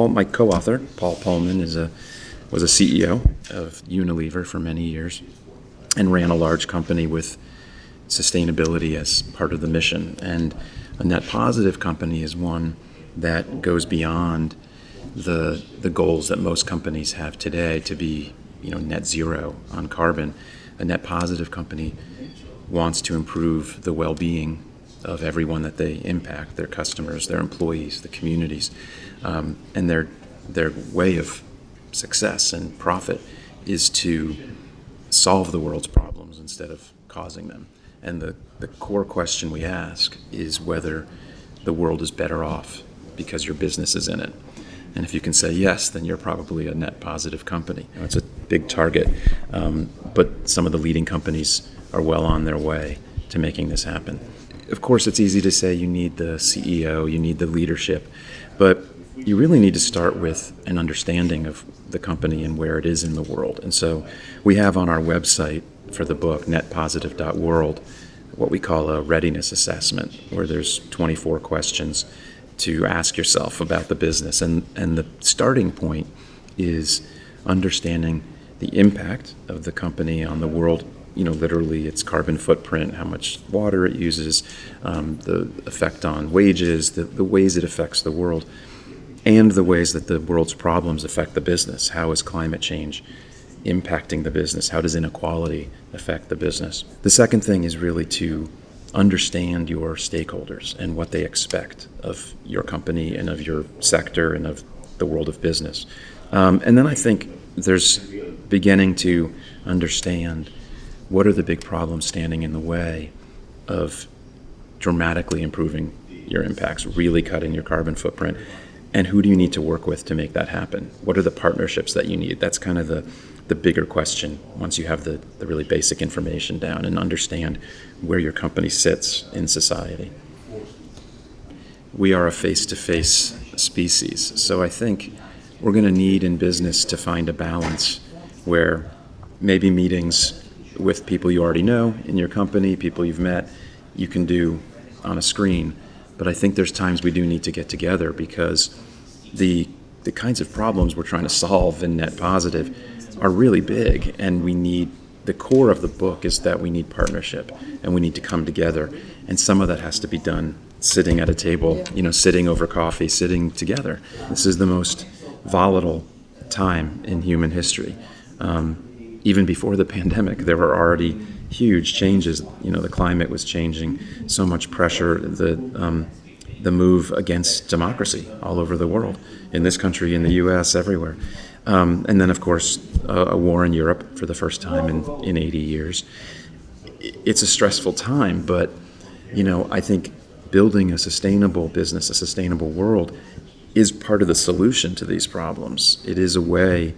my co-author, Paul Pullman, was a CEO of Unilever for many years and ran a large company with sustainability as part of the mission. And a net positive company is one that goes beyond the goals that most companies have today to be, net zero on carbon. A net positive company wants to improve the well-being of everyone that they impact, their customers, their employees, the communities, and their way of success and profit is to solve the world's problems instead of causing them. And the core question we ask is whether the world is better off because your business is in it. And if you can say yes, then you're probably a net positive company. It's a big target, but some of the leading companies are well on their way to making this happen. Of course, it's easy to say you need the CEO, you need the leadership, but you really need to start with an understanding of the company and where it is in the world. And so we have on our website for the book, netpositive.world, what we call a readiness assessment, where there's 24 questions to ask yourself about the business. And the starting point is understanding the impact of the company on the world. Literally its carbon footprint, how much water it uses, the effect on wages, the ways it affects the world, and the ways that the world's problems affect the business. How is climate change impacting the business? How does inequality affect the business? The second thing is really to understand your stakeholders and what they expect of your company and of your sector and of the world of business. And then I think there's beginning to understand what are the big problems standing in the way of dramatically improving your impacts, really cutting your carbon footprint, and who do you need to work with to make that happen? What are the partnerships that you need? That's kind of the bigger question once you have the really basic information down and understand where your company sits in society. We are a face-to-face species, so I think we're going to need in business to find a balance where maybe meetings with people you already know in your company, people you've met, you can do on a screen. But I think there's times we do need to get together because the kinds of problems we're trying to solve in net positive are really big, and the core of the book is that we need partnership and we need to come together. And some of that has to be done sitting at a table, sitting over coffee, sitting together. This is the most volatile time in human history. Even before the pandemic, there were already huge changes. The climate was changing, so much pressure, the move against democracy all over the world, in this country, in the U.S., everywhere. And then, of course, a war in Europe for the first time in 80 years. It's a stressful time, but, I think building a sustainable business, a sustainable world, is part of the solution to these problems. It is a way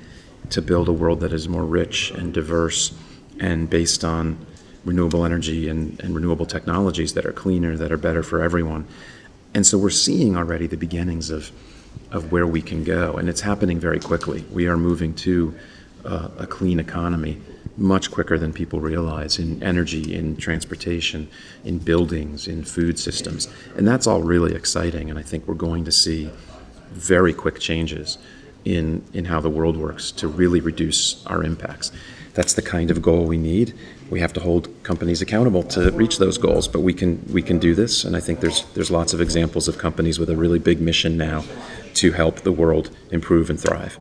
to build a world that is more rich and diverse and based on renewable energy and renewable technologies that are cleaner, that are better for everyone. And so we're seeing already the beginnings of where we can go, and it's happening very quickly. We are moving to a clean economy much quicker than people realize, in energy, in transportation, in buildings, in food systems. And that's all really exciting, and I think we're going to see very quick changes in how the world works to really reduce our impacts. That's the kind of goal we need. We have to hold companies accountable to reach those goals, but we can do this, and I think there's lots of examples of companies with a really big mission now to help the world improve and thrive.